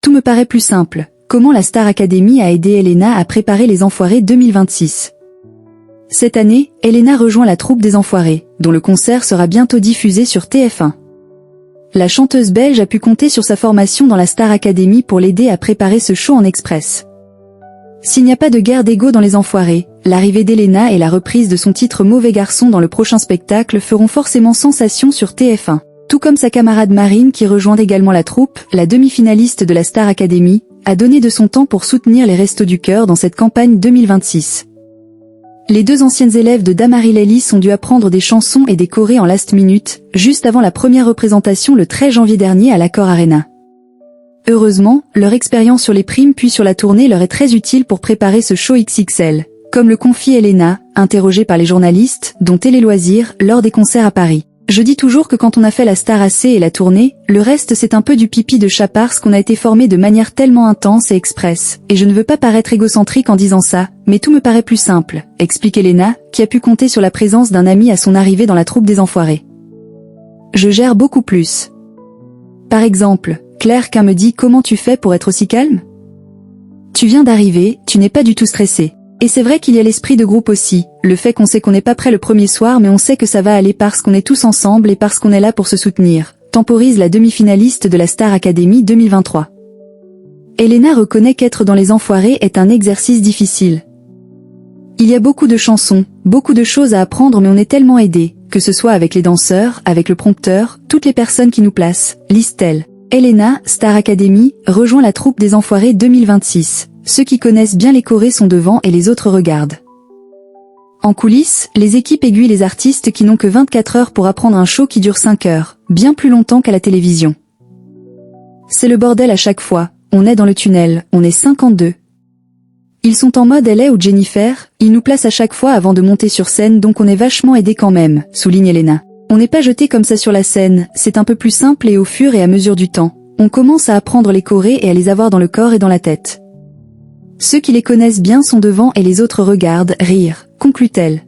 Tout me paraît plus simple. Comment la Star Academy a aidé Elena à préparer les Enfoirés 2026 ? Cette année, Elena rejoint la troupe des Enfoirés, dont le concert sera bientôt diffusé sur TF1. La chanteuse belge a pu compter sur sa formation dans la Star Academy pour l'aider à préparer ce show en express. S'il n'y a pas de guerre d'ego dans les Enfoirés, l'arrivée d'Elena et la reprise de son titre Mauvais garçon dans le prochain spectacle feront forcément sensation sur TF1. Tout comme sa camarade Marine qui rejoint également la troupe, la demi-finaliste de la Star Academy, a donné de son temps pour soutenir les Restos du Cœur dans cette campagne 2026. Les deux anciennes élèves de Damary Lélis ont dû apprendre des chansons et des chorés en last minute, juste avant la première représentation le 13 janvier dernier à l'Accor Arena. Heureusement, leur expérience sur les primes puis sur la tournée leur est très utile pour préparer ce show XXL, comme le confie Elena, interrogée par les journalistes, dont Télé Loisirs, lors des concerts à Paris. Je dis toujours que quand on a fait la Star AC et la tournée, le reste c'est un peu du pipi de chat parce qu'on a été formé de manière tellement intense et express, et je ne veux pas paraître égocentrique en disant ça, mais tout me paraît plus simple, explique Elena, qui a pu compter sur la présence d'un ami à son arrivée dans la troupe des Enfoirés. Je gère beaucoup plus. Par exemple, Claire Quin me dit « Comment tu fais pour être aussi calme ? Tu viens d'arriver, tu n'es pas du tout stressé. » Et c'est vrai qu'il y a l'esprit de groupe aussi, le fait qu'on sait qu'on n'est pas prêt le premier soir mais on sait que ça va aller parce qu'on est tous ensemble et parce qu'on est là pour se soutenir, temporise la demi-finaliste de la Star Academy 2023. Elena reconnaît qu'être dans les Enfoirés est un exercice difficile. Il y a beaucoup de chansons, beaucoup de choses à apprendre mais on est tellement aidés, que ce soit avec les danseurs, avec le prompteur, toutes les personnes qui nous placent, lise-t-elle. Elena, Star Academy, rejoint la troupe des Enfoirés 2026. Ceux qui connaissent bien les chorés sont devant et les autres regardent. En coulisses, les équipes aiguillent les artistes qui n'ont que 24 heures pour apprendre un show qui dure 5 heures, bien plus longtemps qu'à la télévision. C'est le bordel à chaque fois, on est dans le tunnel, on est 52. Ils sont en mode LA ou Jennifer, ils nous placent à chaque fois avant de monter sur scène donc on est vachement aidés quand même, souligne Elena. On n'est pas jeté comme ça sur la scène, c'est un peu plus simple et au fur et à mesure du temps, on commence à apprendre les chorés et à les avoir dans le corps et dans la tête. Ceux qui les connaissent bien sont devant et les autres regardent, rire, conclut-elle.